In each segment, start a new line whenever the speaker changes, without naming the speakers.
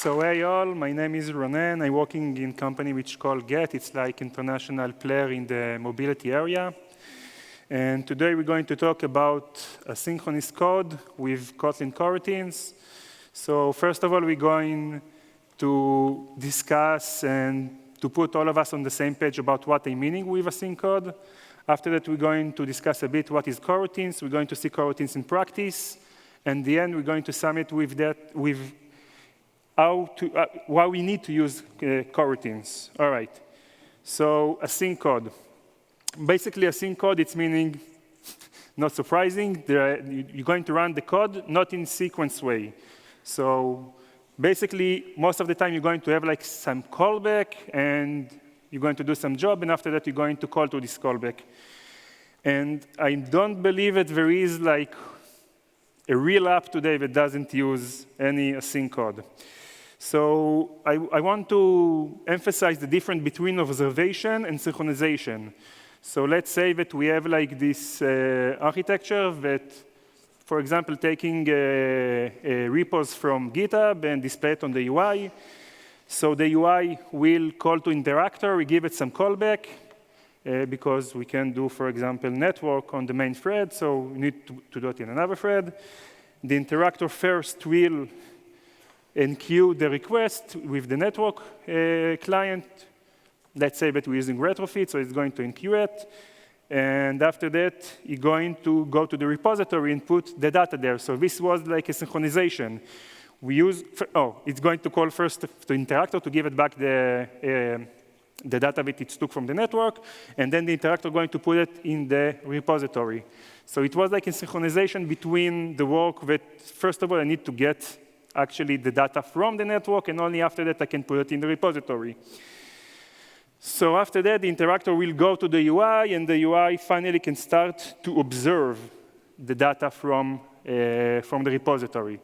So hey all, my name is Ronen. I'm working in a company which called Gett. It's like international player in the mobility area. And today we're going to talk about asynchronous code with Kotlin coroutines. So first of all, we're going to discuss and to put all of us on the same page about what I'm meaning with async code. After that, we're going to discuss a bit what is coroutines. We're going to see coroutines in practice. And in the end, we're going to sum it with why we need to use coroutines. All right. So async code. Basically, async code, it's meaning, not surprising, you're going to run the code not in sequence way. So basically, most of the time, you're going to have like some callback, and you're going to do some job, and after that, you're going to call to this callback. And I don't believe that there is like a real app today that doesn't use any async code. So I want to emphasize the difference between observation and synchronization. So let's say that we have like this architecture that, for example, taking repos from GitHub and display it on the UI. So the UI will call to interactor, we give it some callback, because we can do, for example, network on the main thread, so we need to do it in another thread. The interactor first will enqueue the request with the network client. Let's say that we're using retrofit, so it's going to enqueue it. And after that, you're going to go to the repository and put the data there. So this was like a synchronization. It's going to call first to interactor to give it back the data that it took from the network, and then the interactor going to put it in the repository. So it was like a synchronization between the work that, first of all, I need to get actually the data from the network, and only after that I can put it in the repository. So after that, the interactor will go to the UI, and the UI finally can start to observe the data from the repository.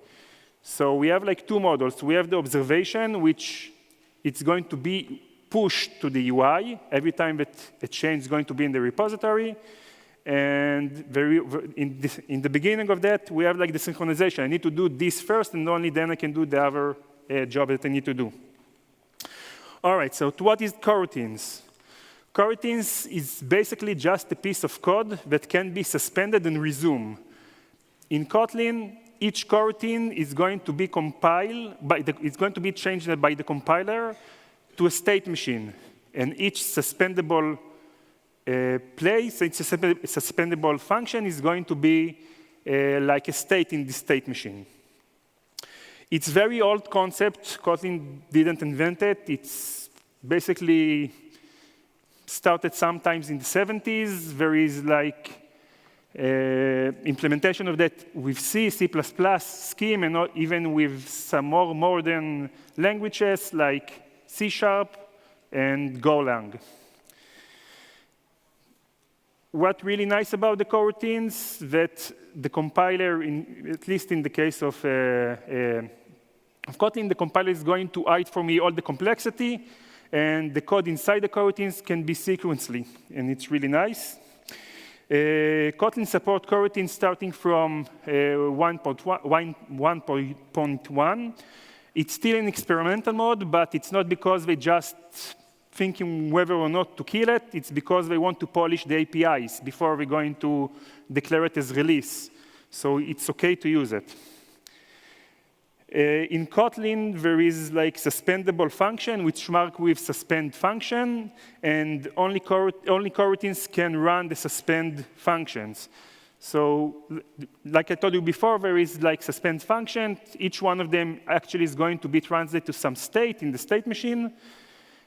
So we have like two models. We have the observation, which it's going to be pushed to the UI. Every time that a change is going to be in the repository. And in the beginning of that, we have like the synchronization. I need to do this first, and only then I can do the other job that I need to do. All right, so what is coroutines? Coroutines is basically just a piece of code that can be suspended and resumed. In Kotlin, each coroutine is going to be compiled, it's going to be changed by the compiler to a state machine. And each suspendable place, each suspendable function is going to be like a state in the state machine. It's a very old concept. Kotlin didn't invent it. It's basically started sometimes in the 70s. There is like implementation of that with C, C++, Scheme, and even with some more modern languages like C# and Golang. What's really nice about the coroutines that the compiler, at least in the case of Kotlin, the compiler is going to hide for me all the complexity, and the code inside the coroutines can be sequentially, and it's really nice. Kotlin supports coroutines starting from 1.1. It's still in experimental mode, but it's not because they just thinking whether or not to kill it. It's because they want to polish the APIs before we're going to declare it as release. So it's OK to use it. In Kotlin, there is like suspendable function, which mark with suspend function, and only coroutines can run the suspend functions. So like I told you before, there is like suspend function. Each one of them actually is going to be translated to some state in the state machine.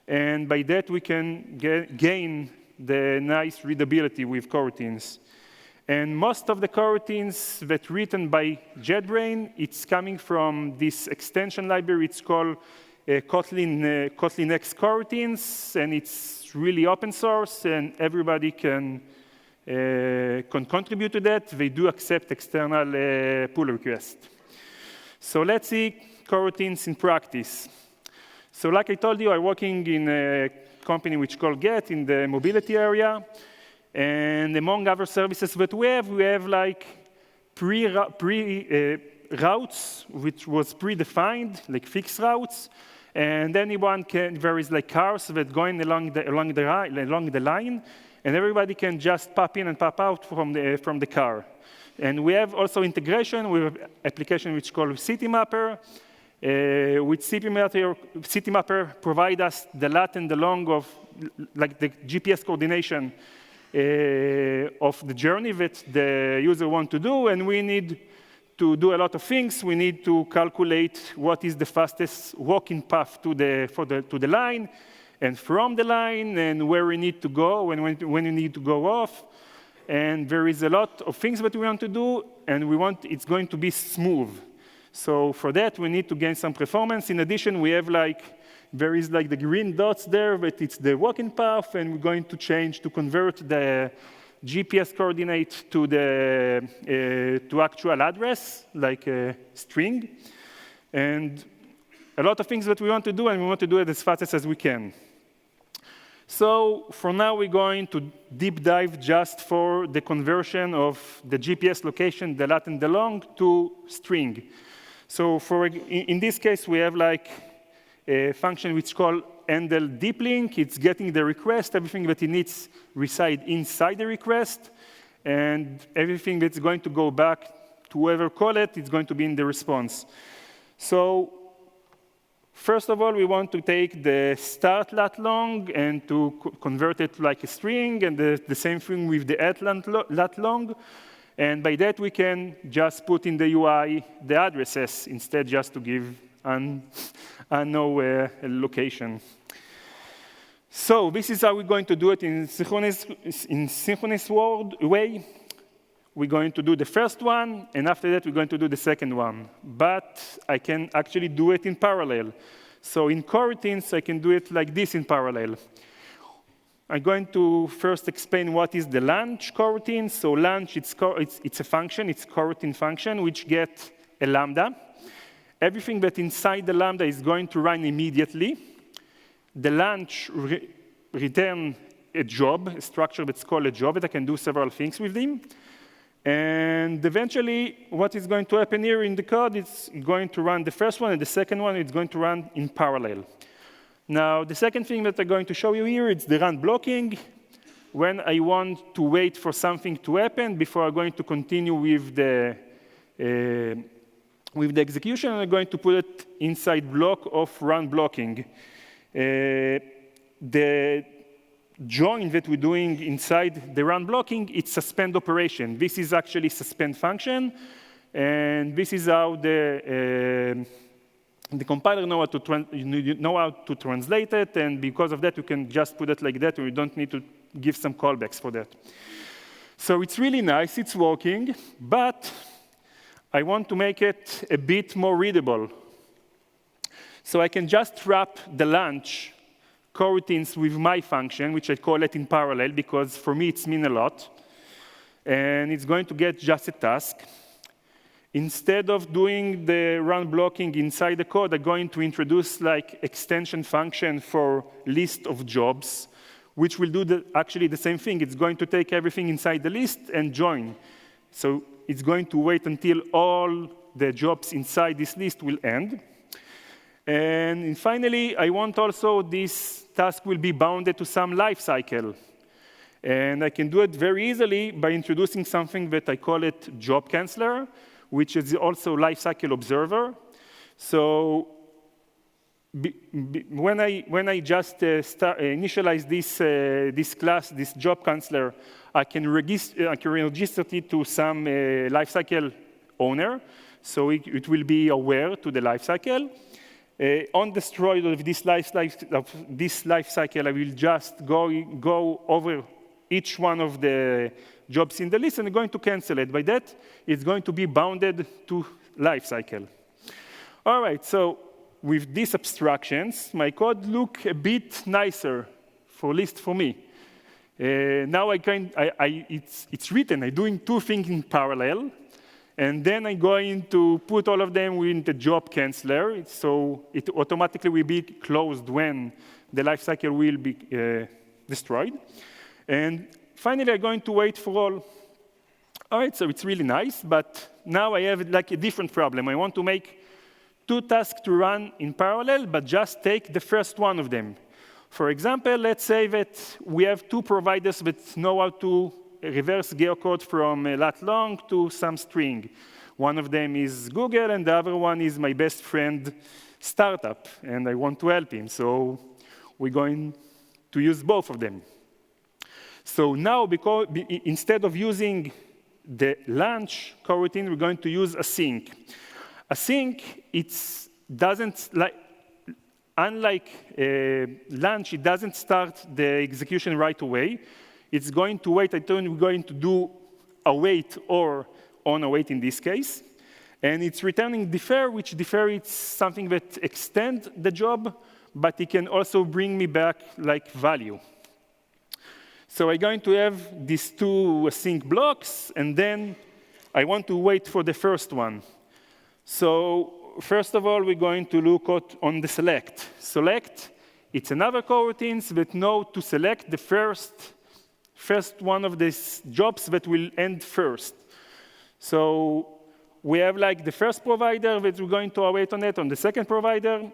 And by that, we can gain the nice readability with coroutines. And most of the coroutines that written by JetBrains, it's coming from this extension library. It's called KOTLIN'S coroutines, and it's really open source, and everybody can contribute to that. They do accept external pull requests. So let's see coroutines in practice. So like I told you, I'm working in a company which is called Gett in the mobility area. And among other services that we have like routes, which was predefined, like fixed routes. And anyone can, there is like cars that going along the line, and everybody can just pop in and pop out from the car. And we have also integration with an application which is called CityMapper. With CityMapper provide us the lat and the long of like the GPS coordination of the journey that the user want to do, and we need to do a lot of things. We need to calculate what is the fastest walking path to the line, and from the line, and where we need to go, and when we need to go off. And there is a lot of things that we want to do, and we want it's going to be smooth. So for that, we need to gain some performance. In addition, we have there is the green dots there, but it's the walking path, and we're going to change to convert the GPS coordinate to to actual address, like a string. And a lot of things that we want to do, and we want to do it as fast as we can. So for now, we're going to deep dive just for the conversion of the GPS location, the lat and the long, to string. So in this case, we have a function which is called handle deep link. It's getting the request. Everything that it needs reside inside the request. And everything that's going to go back to whoever called it, it's going to be in the response. So first of all, we want to take the start lat long and to convert it like a string, and the same thing with the end lat long. And by that, we can just put in the UI the addresses instead just to give unknown location. So this is how we're going to do it in synchronous way. We're going to do the first one, and after that, we're going to do the second one. But I can actually do it in parallel. So in coroutines, I can do it like this in parallel. I'm going to first explain what is the launch coroutine. So launch, it's a function, it's a coroutine function, which gets a lambda. Everything that inside the lambda is going to run immediately. The launch return a job, a structure that's called a job, that I can do several things with them. And eventually, what is going to happen here in the code, it's going to run the first one, and the second one, it's going to run in parallel. Now, the second thing that I'm going to show you here, it's the run blocking. When I want to wait for something to happen before I'm going to continue with the execution, I'm going to put it inside block of run blocking. The join that we're doing inside the run blocking, it's suspend operation. This is actually suspend function, and this is how the compiler know how to translate it, and because of that, you can just put it like that, and you don't need to give some callbacks for that. So it's really nice, it's working, but I want to make it a bit more readable. So I can just wrap the launch coroutines with my function, which I call it in parallel, because for me it's mean a lot. And it's going to get just a task. Instead of doing the run blocking inside the code, I'm going to introduce extension function for list of jobs, which will do actually the same thing. It's going to take everything inside the list and join. So it's going to wait until all the jobs inside this list will end. And finally, I want also this task will be bounded to some life cycle. And I can do it very easily by introducing something that I call it job canceller, which is also lifecycle observer. So when I just initialize this class, this job canceller, I can register it to some lifecycle owner, so it will be aware to the lifecycle. On destroy of this lifecycle, I will just go over each one of the jobs in the list, and I'm going to cancel it. By that, it's going to be bounded to lifecycle. All right, so with these abstractions, my code look a bit nicer for list for me. Now it's written. I'm doing two things in parallel, and then I'm going to put all of them in the job canceller, so it automatically will be closed when the lifecycle will be destroyed. And finally, I'm going to wait for all. All right, so it's really nice, but now I have like a different problem. I want to make 2 tasks to run in parallel, but just take the first one of them. For example, let's say that we have 2 providers that know how to reverse geocode from a lat long to some string. One of them is Google, and the other one is my best friend startup, and I want to help him. So we're going to use both of them. So now, because instead of using the launch coroutine, we're going to use async. Async, unlike launch, it doesn't start the execution right away. It's going to wait until we're going to do await or on await in this case. And it's returning defer, which defer is something that extends the job, but it can also bring me back like value. So I'm going to have these 2 async blocks, and then I want to wait for the first one. So first of all, we're going to look on the select. Select, it's another coroutines that know to select the first one of these jobs that will end first. So we have like the first provider that we're going to await on it, on the second provider.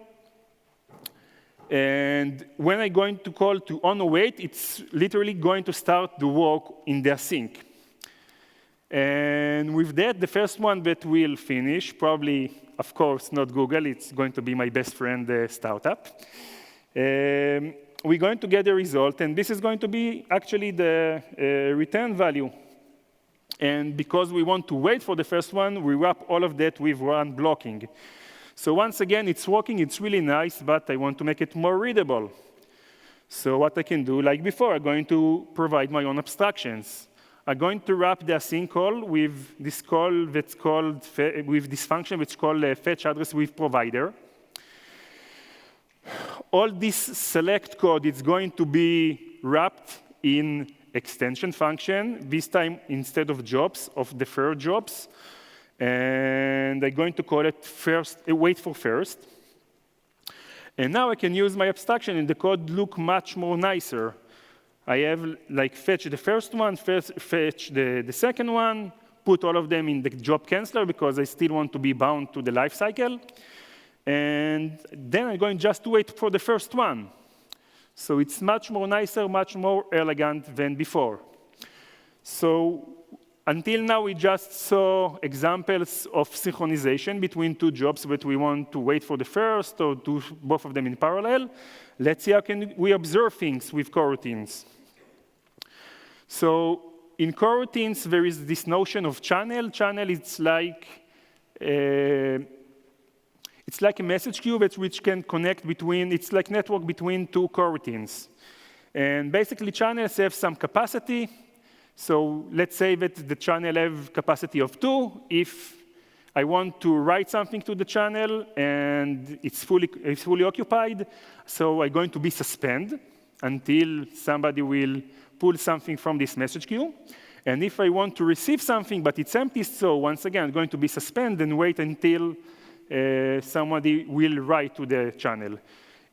And when I'm going to call to onAwait, it's literally going to start the work in the async. And with that, the first one that will finish, probably, of course, not Google, it's going to be my best friend startup. We're going to get a result, and this is going to be actually the return value. And because we want to wait for the first one, we wrap all of that with run blocking. So once again, it's working, it's really nice, but I want to make it more readable. So what I can do, like before, I'm going to provide my own abstractions. I'm going to wrap the async call with this call that's called, with this function which is called fetch address with provider. All this select code is going to be wrapped in extension function, this time instead of jobs, of deferred jobs. And I'm going to call it first, wait for first. And now I can use my abstraction, and the code look much more nicer. I have like fetch the first one, fetch the second one, put all of them in the job canceller because I still want to be bound to the life cycle. And then I'm going just to wait for the first one. So it's much more nicer, much more elegant than before. So until now, we just saw examples of synchronization between 2 jobs that we want to wait for the first or do both of them in parallel. Let's see how can we observe things with coroutines. So in coroutines, there is this notion of channel. Channel, it's like a message queue which can connect between, it's like network between 2 coroutines. And basically, channels have some capacity. So let's say that the channel have capacity of 2. If I want to write something to the channel and it's fully occupied, so I'm going to be suspend until somebody will pull something from this message queue. And if I want to receive something but it's empty, so once again, I'm going to be suspend and wait until somebody will write to the channel.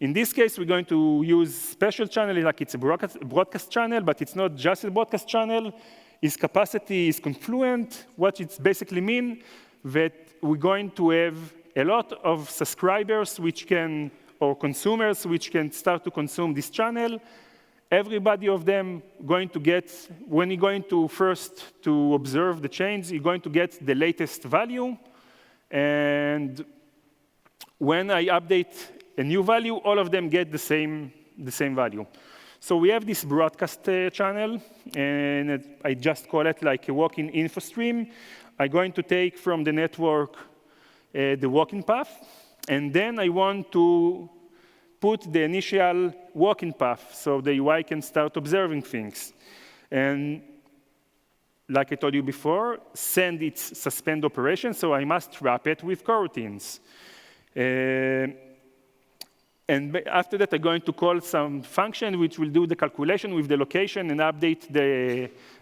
In this case, we're going to use special channel, like it's a broadcast channel, but it's not just a broadcast channel. Its capacity is confluent. What it basically means that we're going to have a lot of subscribers which can, or consumers which can start to consume this channel. Everybody of them going to get, when you're going to first to observe the change, you're going to get the latest value. And when I update a new value, all of them get the same value. So we have this broadcast channel, and I just call it like a walk-in info stream. I'm going to take from the network the walk-in path, and then I want to put the initial walk-in path so the UI can start observing things. And like I told you before, send its suspend operation, so I must wrap it with coroutines. And after that, I'm going to call some function which will do the calculation with the location and update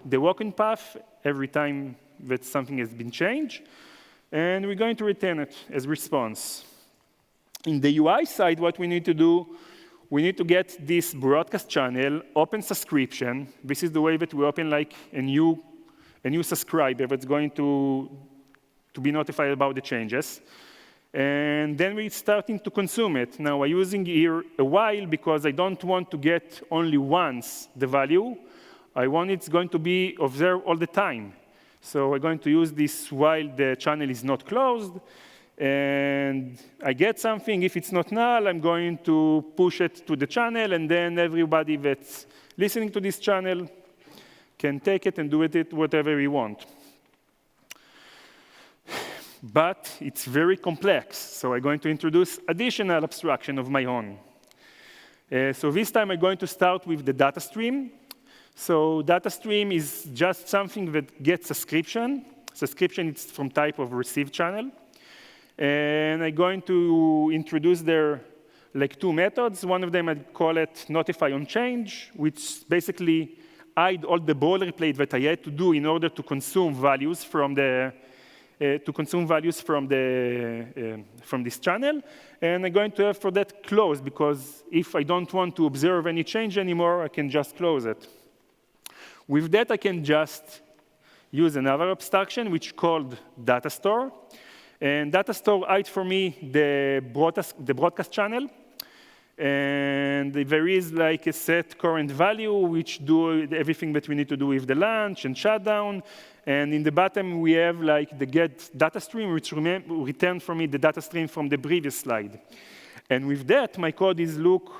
the walk-in path every time that something has been changed. And we're going to return it as response. In the UI side, what we need to do, we need to get this broadcast channel, open subscription. This is the way that we open like a new subscriber that's going to to be notified about the changes. And then we're starting to consume it. Now, I'm using here a while because I don't want to get only once the value. I want it's going to be observed all the time. So I'm going to use this while the channel is not closed. And I get something. If it's not null, I'm going to push it to the channel. And then everybody that's listening to this channel can take it and do with it whatever we want. But it's very complex, so I'm going to introduce additional abstraction of my own. So this time I'm going to start with the data stream. So data stream is just something that gets subscription. Subscription is from type of receive channel. And I'm going to introduce there like two methods. One of them I call it notify on change, which basically hide all the boilerplate that I had to do in order to consume values from from this channel. And I'm going to have for that close, because if I don't want to observe any change anymore, I can just close it. With that, I can just use another abstraction, which is called data store. And data store hides for me the broadcast channel. And there is like a set current value, which do everything that we need to do with the launch and shutdown. And in the bottom, we have like the get data stream, which return for me the data stream from the previous slide. And with that, my code is look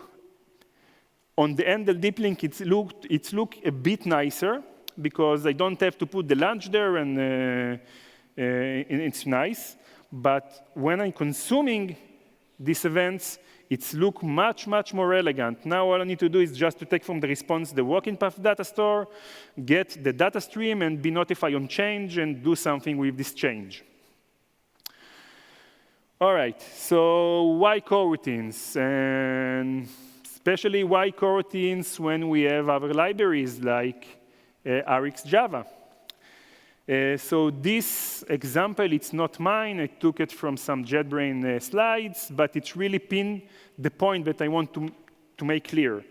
on the handle deep link. It's look a bit nicer because I don't have to put the launch there, and it's nice. But when I'm consuming these events, it's look much, much more elegant. Now all I need to do is just to take from the response the walking path data store, get the data stream, and be notified on change, and do something with this change. All right, so why coroutines? And especially why coroutines when we have other libraries like Rx Java? So this example, it's not mine. I took it from some JetBrains slides, but it's really pinned the point that I want to make clear.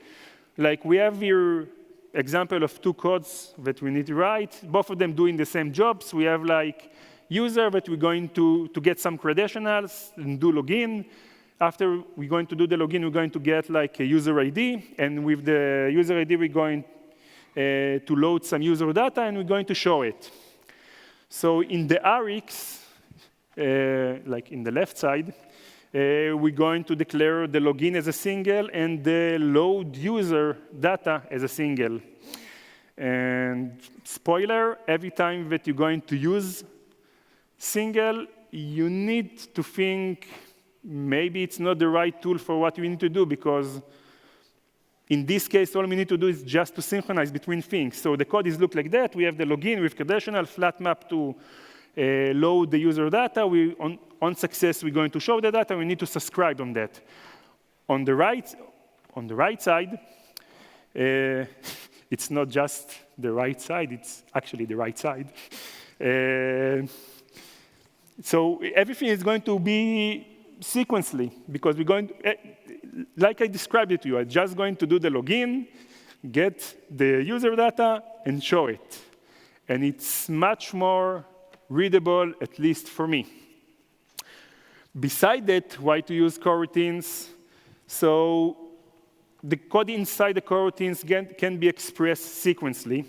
Like we have here example of two codes that we need to write, both of them doing the same jobs. We have like user that we're going to get some credentials and do login. After we're going to do the login, we're going to get like a user ID. And with the user ID, we're going to load some user data, and we're going to show it. So in the Rx, like in the left side, we're going to declare the login as a single and the load user data as a single. And spoiler, every time that you're going to use single, you need to think maybe it's not the right tool for what you need to do, because in this case, all we need to do is just to synchronize between things. So the code is look like that. We have the login with conditional flat map to load the user data. On success, we're going to show the data. We need to subscribe on that. On the right side, it's not just the right side. It's actually the right side. So everything is going to be sequentially, because we're going to, like I described it to you, I'm just going to do the login, get the user data, and show it. And it's much more readable, at least for me. Beside that, why to use coroutines? So the code inside the coroutines can be expressed sequentially.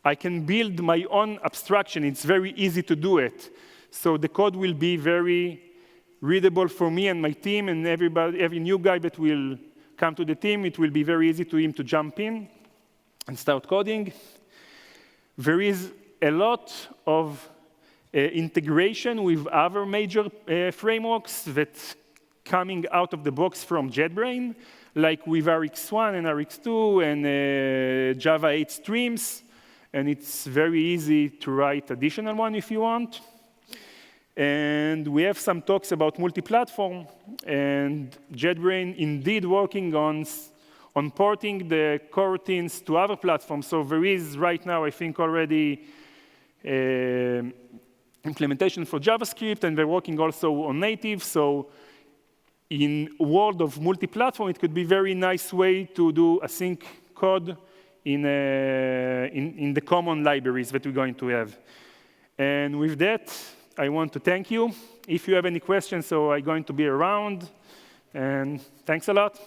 I can build my own abstraction. It's very easy to do it. So the code will be very readable for me and my team, and every new guy that will come to the team, it will be very easy to him to jump in and start coding. There is a lot of integration with other major frameworks that coming out of the box from JetBrains, like with Rx1 and Rx2 and Java 8 streams. And it's very easy to write additional one if you want. And we have some talks about multi-platform, and JetBrains indeed working on porting the coroutines to other platforms. So there is right now, I think, already implementation for JavaScript, and they're working also on native. So in a world of multi-platform, it could be a very nice way to do async code in the common libraries that we're going to have. And with that, I want to thank you. If you have any questions, so I'm going to be around. And thanks a lot.